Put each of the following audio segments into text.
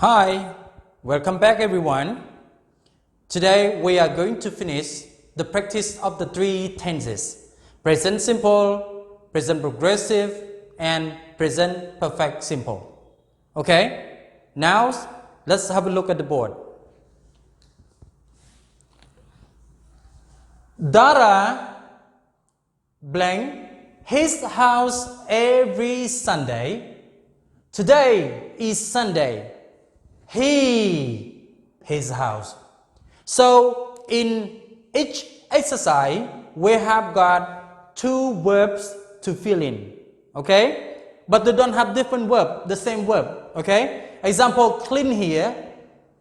Hi, welcome back everyone. Today we are going to finish the practice of the three tenses: present simple, present progressive, and present perfect simple. Okay, now let's have a look at the board. Dara blank his house every Sunday. Today is Sunday. His house. So in each exercise we have got two verbs to fill in, okay, but they don't have different verb, the same verb, okay. Example, clean here,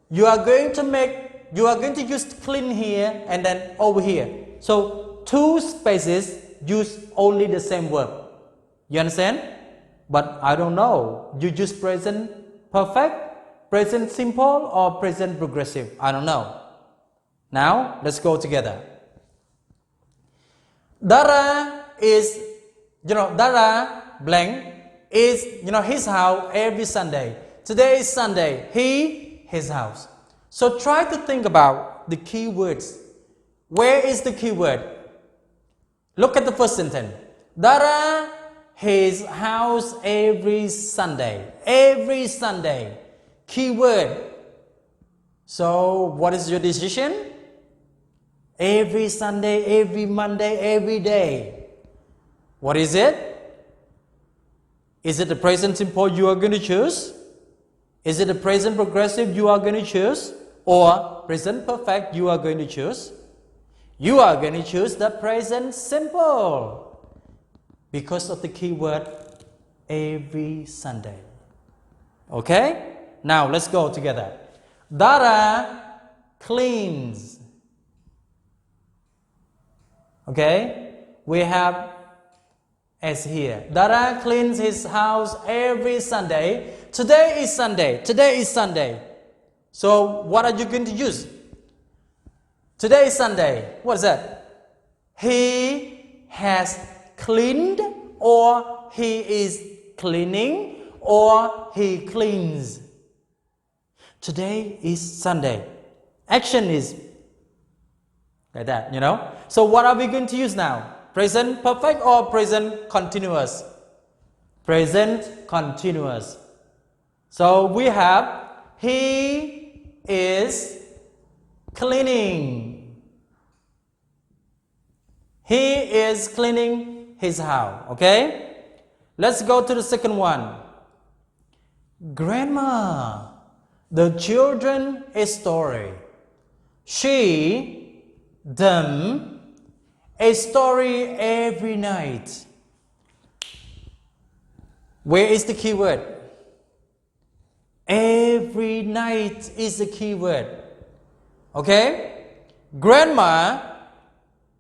you are going to use clean here and then over here, so two spaces use only the same verb, you understand? But I don't know, you use present perfect, present simple, or present progressive? I don't know. Now, let's go together. Dara is, Dara blank is, his house every Sunday. Today is Sunday. His house. So try to think about the key words. Where is the key word? Look at the first sentence. Dara, his house every Sunday. Every Sunday. Keyword. So what is your decision? Every Sunday, every Monday, every day. What is it? Is it the present simple you are going to choose? Is it the present progressive you are going to choose? Or present perfect you are going to choose? You are going to choose the present simple because of the keyword every Sunday. Okay? Now let's go together. Dara cleans. Okay, we have S here. Dara cleans his house every Sunday. Today is Sunday. Today is Sunday. So what are you going to use? Today is Sunday. What is that? He has cleaned, or he is cleaning, or he cleans. Today is Sunday. Action is like that, So what are we going to use now? Present perfect or present continuous? Present continuous. So we have he is cleaning. He is cleaning his house. Okay? Let's go to the second one. Grandma. The children a story. She, them, a story every night. Where is the key word? Every night is the key word. Okay? Grandma,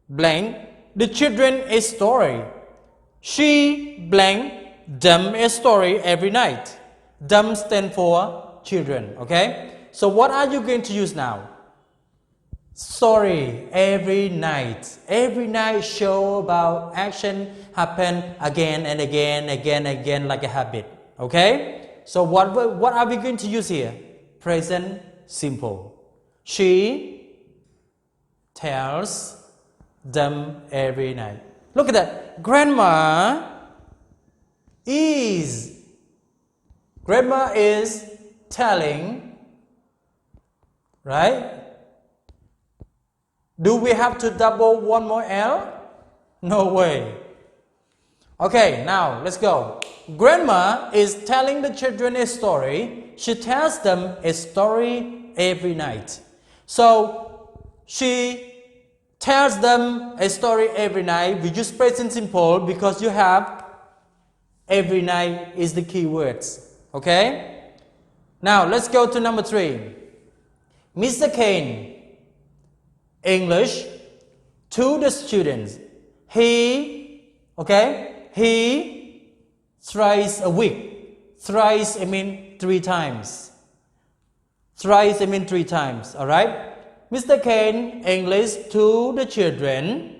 blank, the children a story. She, blank, them a story every night. Them stand for children, okay? So what are you going to use now? Story every night. Every night show about action happen again and again like a habit, okay? So what are we going to use here? Present simple. She tells them every night. Look at that. Grandma is telling, right? Do we have to double one more L? No way. Okay, now let's go. Grandma is telling the children a story. She tells them a story every night. So she tells them a story every night. We use present simple because you have every night is the key words. Okay? Now let's go to number 3. Mr. Kane, English, to the students. He thrice a week. Thrice, I mean 3 times. Thrice, I mean 3 times. Alright? Mr. Kane, English, to the children.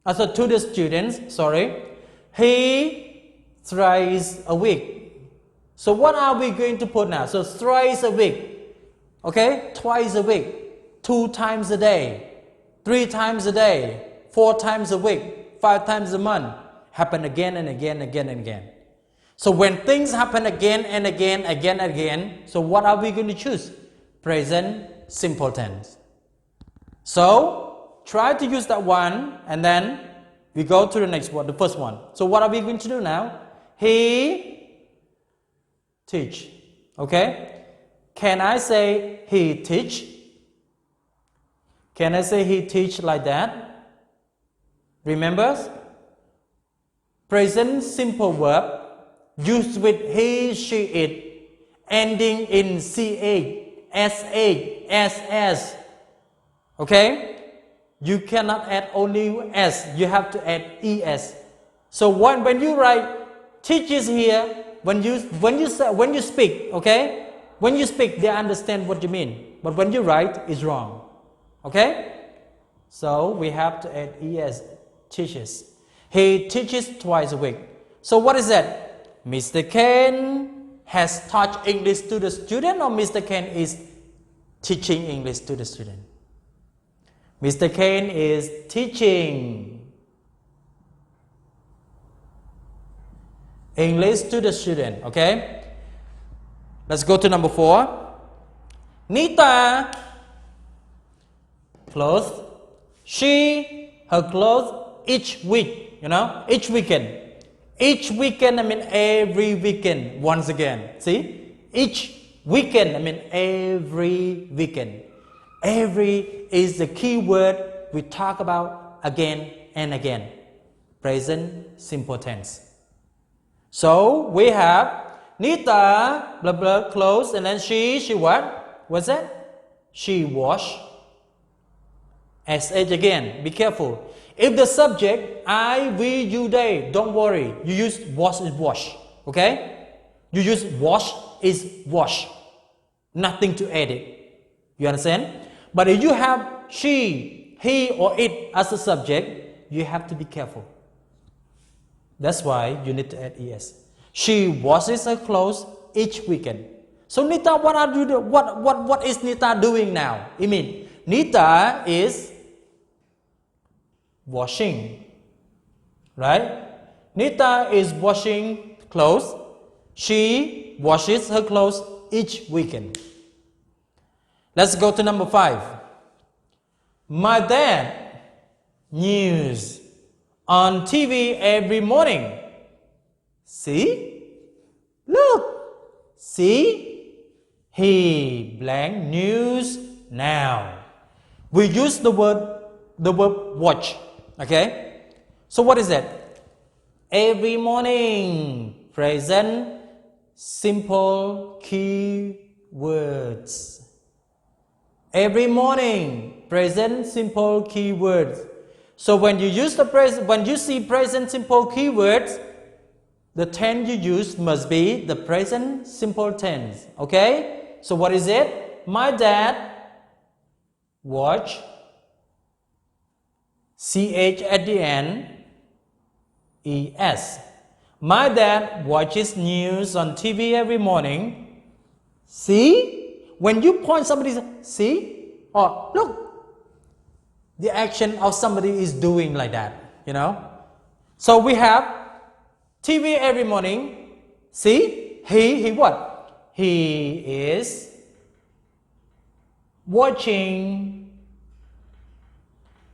To the students, sorry. He thrice a week. So what are we going to put now? So thrice a week, okay? Twice a week, 2 times a day, 3 times a day, 4 times a week, 5 times a month. Happen again and again, again and again. So when things happen again and again, again and again, so what are we going to choose? Present simple tense. So try to use that one, and then we go to the next one, the first one. So what are we going to do now? He teach. Okay? Can I say he teach? Can I say he teach like that? Remember? Present simple verb used with he, she, it, ending in ch, sh, ss. Okay? You cannot add only s, you have to add es. So when you write teaches here, when you speak, okay? When you speak, they understand what you mean. But when you write, it's wrong. Okay? So we have to add es, teaches. He teaches twice a week. So what is that? Mr. Ken has taught English to the student, or Mr. Ken is teaching English to the student? Mr. Ken is teaching English to the student. Okay? Let's go to number 4. Nita clothes. Her clothes each week. Each weekend. Each weekend, I mean every weekend, once again. See? Each weekend, I mean every weekend. Every is the key word we talk about again and again. Present simple tense. So we have Nita, blah blah, clothes, and then she what? What's that? She wash. SH again, be careful. If the subject, I, we, you, they, don't worry. You use wash is wash. Okay? You use wash is wash. Nothing to add it. You understand? But if you have she, he, or it as a subject, you have to be careful. That's why you need to add es. She washes her clothes each weekend. So Nita, what is Nita doing now? I mean, Nita is washing, right? Nita is washing clothes. She washes her clothes each weekend. Let's go to number 5. My dad news on TV every morning. See? Look. See? He blank news now. We use the word watch. Okay? So what is that? Every morning. Present simple key words. Every morning. Present simple key words. So when you use when you see present simple keywords, the tense you use must be the present simple tense. Okay? So what is it? My dad watch, ch at the end, es. My dad watches news on TV every morning. See? When you point somebody, see? Or look. The action of somebody is doing like that, So we have TV every morning. See? He what? He is watching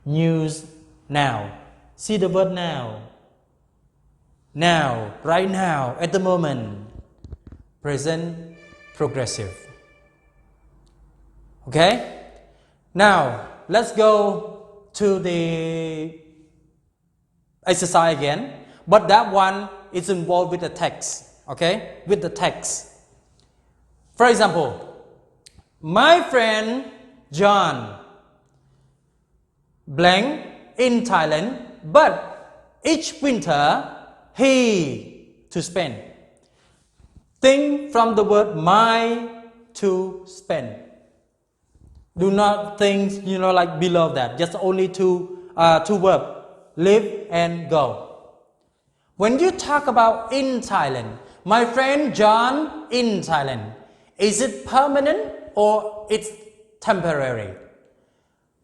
news now. See the word now. Now, right now, at the moment. Present progressive. Okay? Now, let's go to the exercise again, but that one is involved with the text, okay? With the text. For example, my friend John blank in Thailand, but each winter he to spend. Think from the word my to spend. Do not think, like below that. Just only two verbs, live and go. When you talk about in Thailand, My friend John in Thailand. Is it permanent or it's temporary?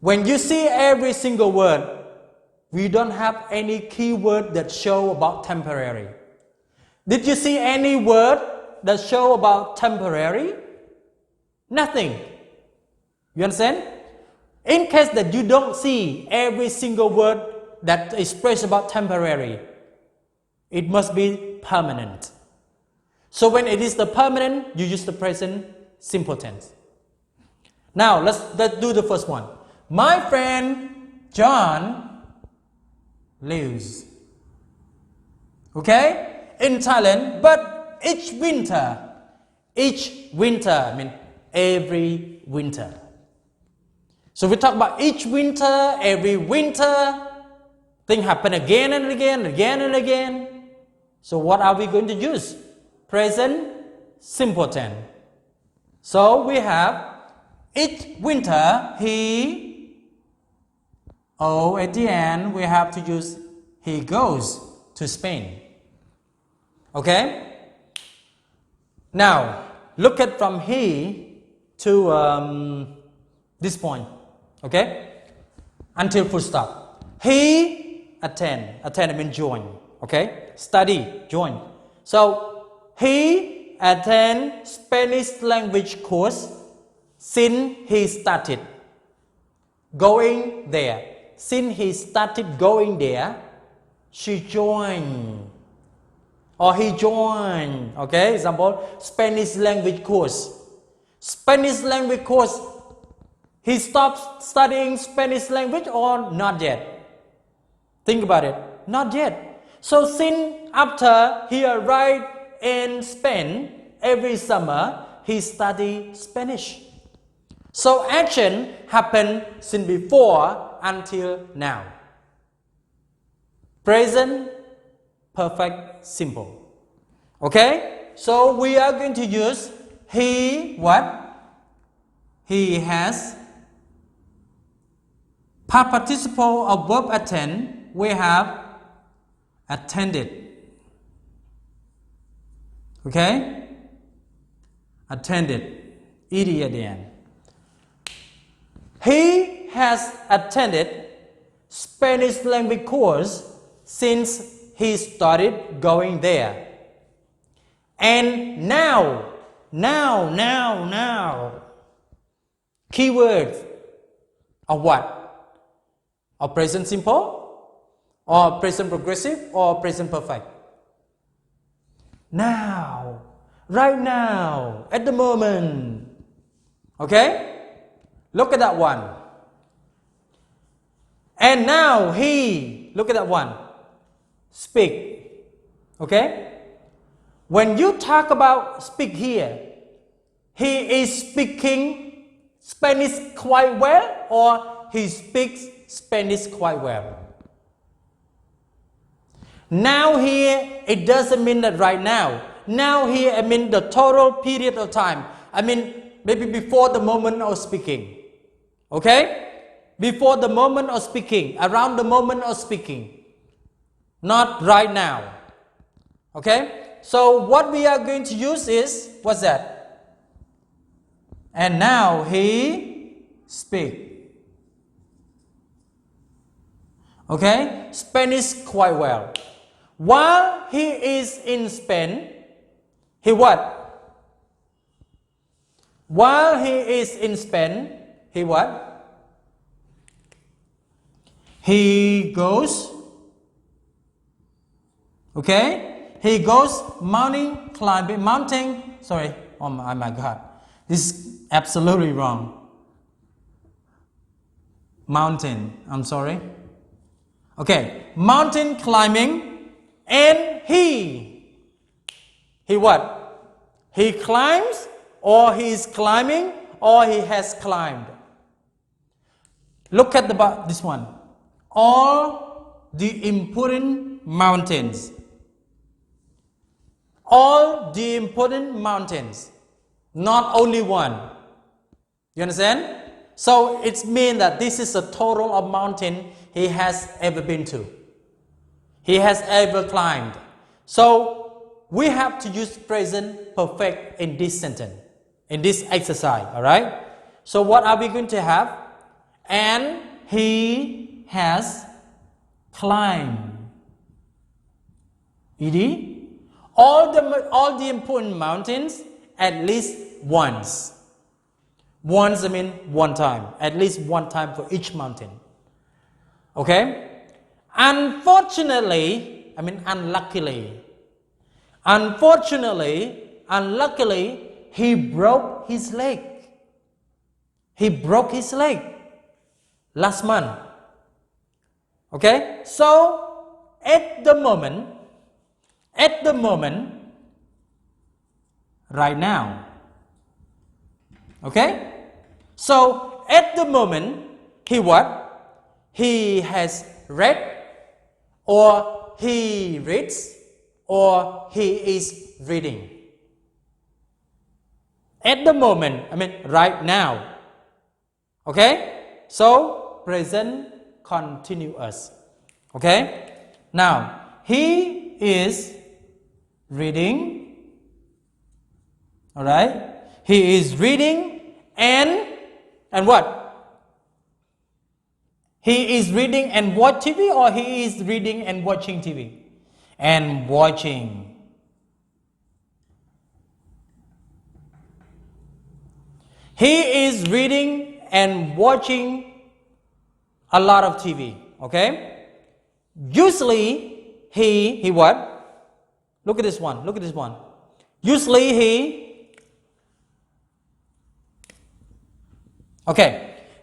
When you see every single word, we don't have any keyword that show about temporary. Did you see any word that show about temporary? Nothing. You understand? In case that you don't see every single word that express about temporary, it must be permanent. So when it is the permanent, you use the present simple tense. Now let's do the first one. My friend John lives, okay, in Thailand, but each winter I mean every winter. So we talk about each winter, every winter, things happen again and again, again and again. So what are we going to use? Present simple tense. So we have each winter he, at the end we have to use he goes to Spain. Okay? Now look at from he to this point. Okay? Until full stop. He attend I mean join. Okay? Study, join. So he attend Spanish language course since he started going there. Since he started going there, she joined or he joined. Okay, example, Spanish language course. Spanish language course, he stopped studying Spanish language or not yet? Think about it. Not yet. So since after he arrived in Spain, every summer he studied Spanish. So action happened since before until now. Present perfect simple. Okay? So we are going to use he what? He has. Past participle of verb attend, we have attended. Okay? Attended. Ed at the end. He has attended Spanish language course since he started going there. And now. Keywords of what? Of present simple? Or present progressive? Or present perfect? Now, right now, at the moment. Okay? Look at that one. And now he, look at that one. Speak. Okay? When you talk about speak here, he is speaking Spanish quite well or he speaks Spanish quite well. Now here, it doesn't mean that right now. Now here, I mean the total period of time. I mean maybe before the moment of speaking. Okay? Before the moment of speaking, around the moment of speaking. Not right now. Okay? So what we are going to use is, what's that? And now he speak. Okay? Spanish quite well. While he is in Spain, he what? While he is in Spain, he what? He goes. Okay? He goes mountain climbing. Sorry. Oh my God. This is absolutely wrong. Mountain. I'm sorry. Okay. Mountain climbing. And he what? He climbs or he is climbing or he has climbed. Look at this one. All the important mountains. All the important mountains. Not only one. You understand? So it means that this is a total of mountain he has ever been to. He has ever climbed. So we have to use present perfect in this sentence, in this exercise, alright? So what are we going to have? And he has climbed. ED. All the important mountains at least once. Once, I mean one time. At least one time for each mountain. Okay? Unfortunately, I mean unluckily, he broke his leg. He broke his leg last month. Okay? So, at the moment, right now. Okay? So, at the moment, he what? He has read, or he reads, or he is reading. At the moment, I mean right now. Okay? So, present continuous. Okay? Now, he is reading. Alright? He is reading and what? He is reading and watch TV, or he is reading and watching TV? And watching. He is reading and watching a lot of TV. Okay? Usually, he what? Look at this one. Look at this one. Usually,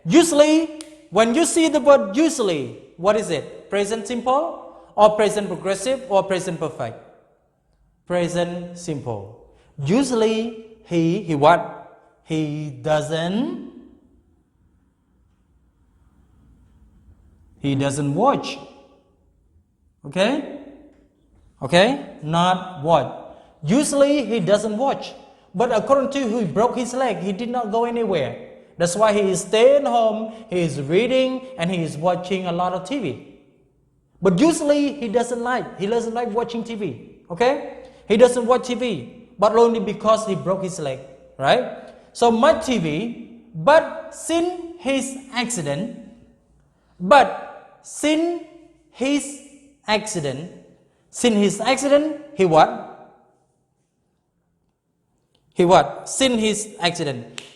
usually, when you see the word usually, what is it? Present simple, or present progressive, or present perfect? Present simple. Usually, he what? He doesn't watch. Okay? Okay? Not what? Usually, he doesn't watch. But according to who he broke his leg, he did not go anywhere. That's why he is staying home, he is reading, and he is watching a lot of TV. But usually he doesn't like watching TV. Okay? He doesn't watch TV, but only because he broke his leg. Right? So much TV, but since his accident, he what? Since his accident.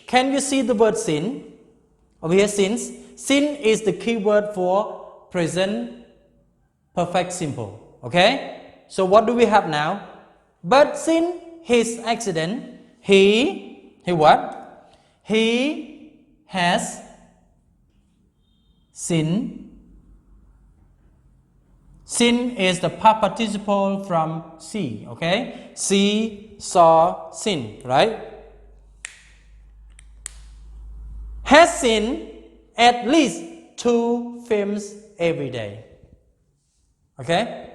Can you see the word sin? Over here, since. Sin is the key word for present perfect simple. Okay? So what do we have now? But since his accident, he what? He has sinned. Sin is the past participle from see. Okay? See, saw, sin. Right? Has seen at least 2 films every day. Okay?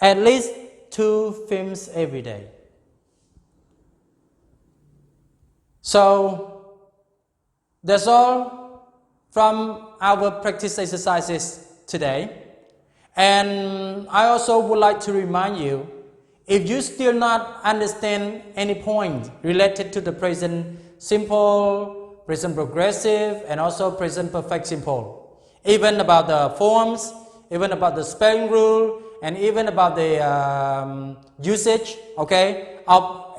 At least 2 films every day. So, that's all from our practice exercises today. And I also would like to remind you, if you still not understand any point related to the present simple, present progressive, and also present perfect simple, even about the forms, even about the spelling rule, and even about the usage, okay, of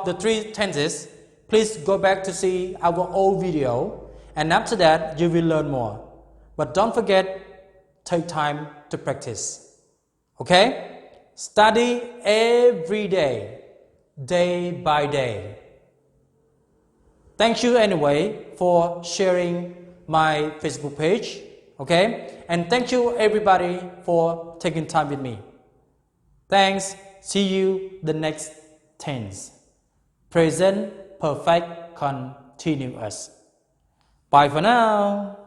the 3 tenses, please go back to see our old video, and after that you will learn more. But don't forget, take time to practice. Okay? Study every day, day by day. Thank you anyway for sharing my Facebook page. Okay? And thank you everybody for taking time with me. Thanks. See you the next tense. Present perfect continuous. Bye for now.